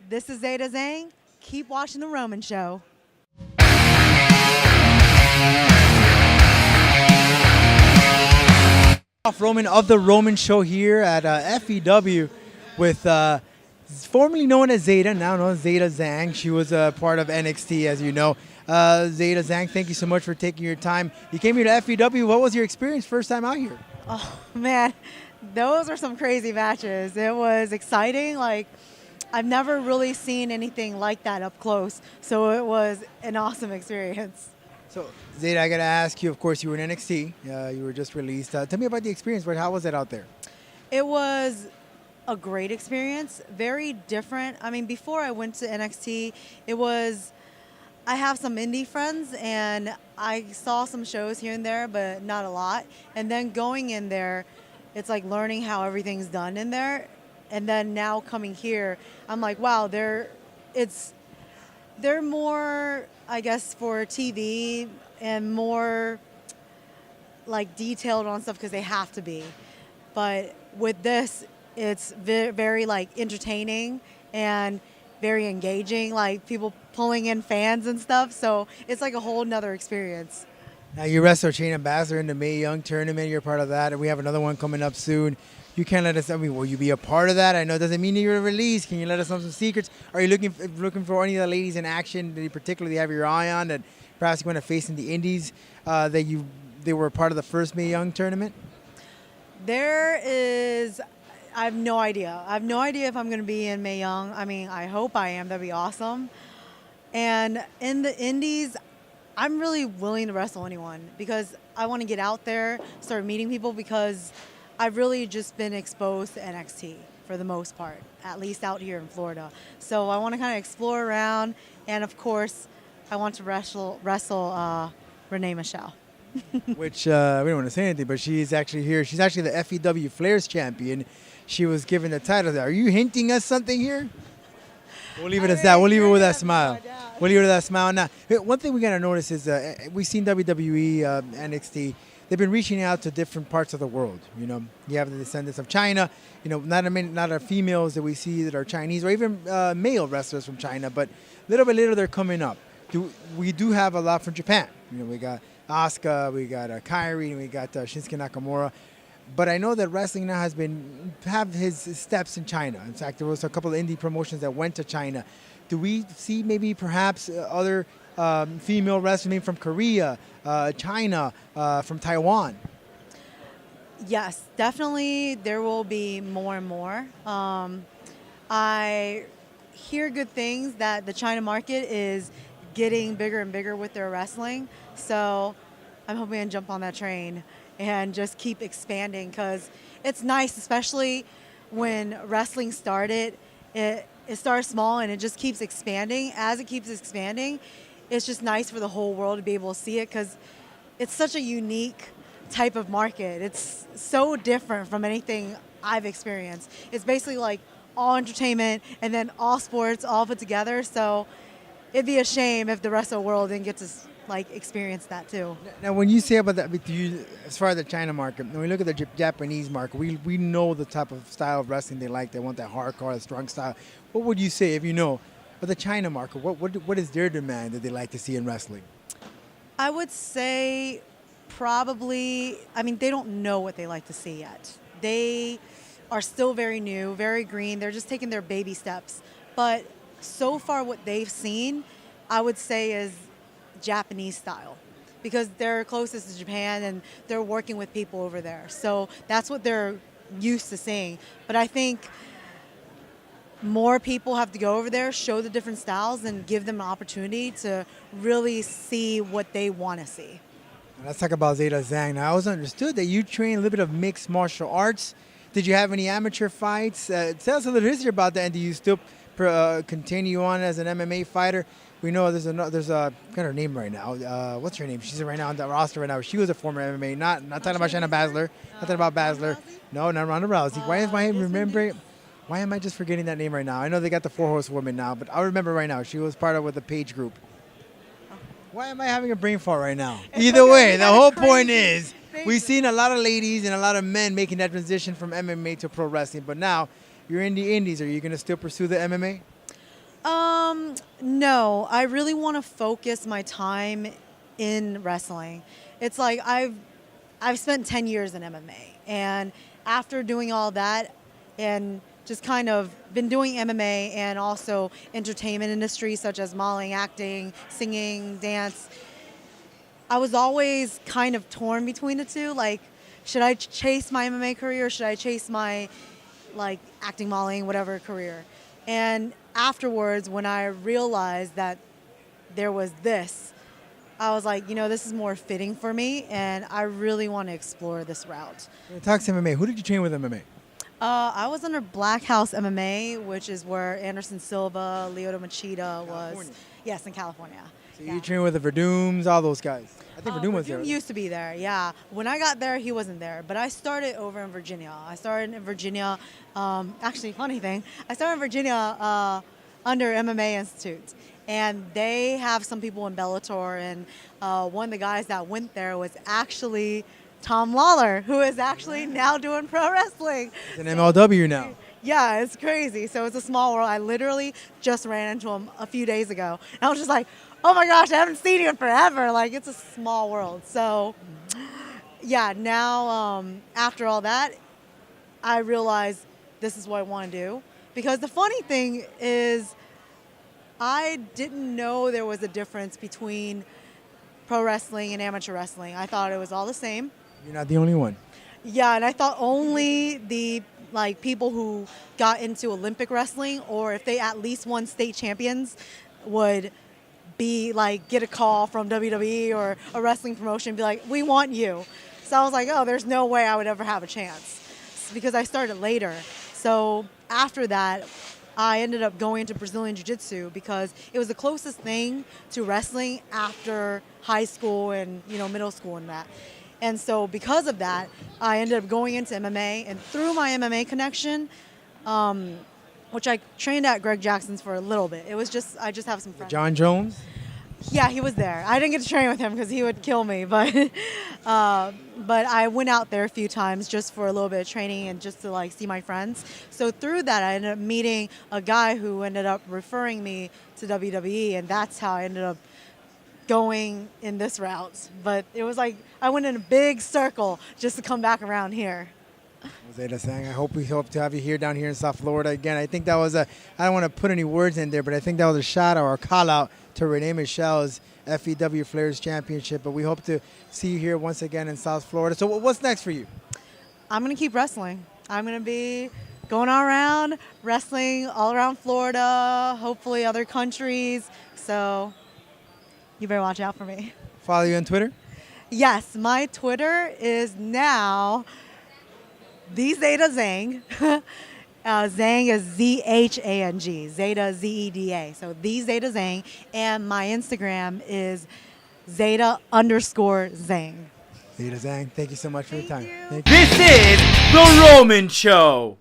This is Zeda Zhang. Keep watching The Roman Show. Roman of The Roman Show here at FEW with formerly known as Zeda, now known as Zeda Zhang. She was a part of NXT, as you know. Zeda Zhang, thank you so much for taking your time. You came here to FEW. What was your experience first time out here? Oh, man, those are some crazy matches. It was exciting. Like, I've never really seen anything like that up close, so it was an awesome experience. So, Zeda, I got to ask you, of course, you were in NXT. You were just released. Tell me about the experience. How was it out there? It was a great experience, very different. I mean, before I went to NXT, I have some indie friends, and I saw some shows here and there, but not a lot. And then going in there, it's like learning how everything's done in there. And then now coming here, I'm like, wow, they're more, I guess, for TV and more like detailed on stuff because they have to be. But with this, it's very like entertaining and very engaging, like people pulling in fans and stuff. So it's like a whole nother experience. Now you wrestle chain ambassador in the Mae Young tournament. You're part of that, and we have another one coming up soon. You can't let us. I mean, will you be a part of that? I know it doesn't mean you're released. Can you let us know some secrets? Are you looking for any of the ladies in action that you particularly have your eye on that perhaps you want to face in the Indies? They were a part of the first Mae Young tournament. I have no idea. I have no idea if I'm going to be in Mae Young. I mean, I hope I am. That'd be awesome. And in the Indies, I'm really willing to wrestle anyone because I want to get out there, start meeting people because I've really just been exposed to NXT for the most part, at least out here in Florida. So I want to kind of explore around, and of course, I want to wrestle Renee Michelle. Which we don't want to say anything, but she's actually here. She's actually the FEW Flares champion. She was given the title. Are you hinting us something here? We'll leave it as that. We'll leave it with that smile. We'll leave it with that smile. Now, one thing we got to notice is we've seen WWE, NXT. They've been reaching out to different parts of the world. You know, you have the descendants of China. You know, not our females that we see that are Chinese, or even male wrestlers from China. But little by little, they're coming up. We do have a lot from Japan. You know, we got Asuka, we got Kairi, and we got Shinsuke Nakamura. But I know that wrestling now have his steps in China. In fact, there was a couple of indie promotions that went to China. Do we see maybe perhaps other female wrestling from Korea, China, from Taiwan? Yes, definitely there will be more and more. I hear good things that the China market is getting bigger and bigger with their wrestling. So I'm hoping to jump on that train and just keep expanding because it's nice, especially when wrestling started. It started small and it just keeps expanding. As it keeps expanding, it's just nice for the whole world to be able to see it because it's such a unique type of market. It's so different from anything I've experienced. It's basically like all entertainment and then all sports all put together. So it'd be a shame if the rest of the world didn't get to like experience that too. Now, when you say about that, as far as the China market, when we look at the Japanese market, we know the type of style of wrestling they like. They want that hardcore, that strong style. What would you say if you know? But the China market, what is their demand that they like to see in wrestling? I would say probably, I mean, they don't know what they like to see yet. They are still very new, very green. They're just taking their baby steps. But so far what they've seen, I would say is Japanese style because they're closest to Japan and they're working with people over there. So that's what they're used to seeing. But I think more people have to go over there, show the different styles, and give them an opportunity to really see what they want to see. Let's talk about Zeda Zhang. Now, I was understood that you train a little bit of mixed martial arts. Did you have any amateur fights? Tell us a little history about that, and do you still continue on as an MMA fighter? We know there's a kind of name right now. What's her name? She's right now on the roster right now. She was a former MMA. Not talking about Shayna Baszler. Not talking about Baszler. No, not Ronda Rousey. Why am I remembering? Why am I just forgetting that name right now? I know they got the 4 horsewomen now, but I remember right now. She was part of with the Page group. Why am I having a brain fart right now? Either way, the whole point is we've seen a lot of ladies and a lot of men making that transition from MMA to pro wrestling, but now you're in the indies. Are you going to still pursue the MMA? No, I really want to focus my time in wrestling. It's like I've spent 10 years in MMA, and after doing all that and just kind of been doing MMA and also entertainment industry such as modeling, acting, singing, dance, I was always kind of torn between the two. Like, should I chase my MMA career or should I chase my like acting, modeling, whatever career? And afterwards, when I realized that there was this, I was like, this is more fitting for me, and I really want to explore this route. Talk to MMA. Who did you train with MMA? I was under Black House MMA, which is where Anderson Silva, Lyoto Machida was. Yes, in California. So you trained with the Verdooms, all those guys. I think Verdum was there. Verdum used to be there, yeah. When I got there, he wasn't there. But I started over in Virginia. I started in Virginia. Actually, funny thing, I started in Virginia under MMA Institute. And they have some people in Bellator. And one of the guys that went there was actually Tom Lawler, who is actually now doing pro wrestling. He's in MLW now. Yeah, it's crazy. So it's a small world. I literally just ran into him a few days ago. And I was just like, oh my gosh, I haven't seen you in forever. Like, it's a small world. So, yeah, now after all that, I realized this is what I want to do. Because the funny thing is, I didn't know there was a difference between pro wrestling and amateur wrestling. I thought it was all the same. You're not the only one. Yeah, and I thought only the people who got into Olympic wrestling, or if they at least won state champions, would be get a call from WWE or a wrestling promotion and be like, we want you. So I was like, oh, there's no way I would ever have a chance, because I started later. So after that, I ended up going into Brazilian Jiu-Jitsu because it was the closest thing to wrestling after high school and middle school and that. And so because of that, I ended up going into MMA, and through my MMA connection, which I trained at Greg Jackson's for a little bit. It was just, I just have some friends. John Jones? Yeah, he was there. I didn't get to train with him because he would kill me, but I went out there a few times just for a little bit of training and just to see my friends. So through that, I ended up meeting a guy who ended up referring me to WWE, and that's how I ended up going in this route. But it was like I went in a big circle just to come back around here. Zeda Zhang, we hope to have you here down here in South Florida again. I think that was I don't want to put any words in there, but I think that was a shout out or a call out to Renee Michelle's FEW Flares Championship. But we hope to see you here once again in South Florida. So what's next for you? I'm going to keep wrestling. I'm going to be going around wrestling all around Florida, hopefully other countries. So you better watch out for me. Follow you on Twitter? Yes, my Twitter is now the Zeda Zhang. Zhang is Z-H-A-N-G. Zeda, Z-E-D-A. So the Zeda Zhang. And my Instagram is Zeda_Zhang. Zeda Zhang, thank you so much for your time. Thank you. This is The Roman Show.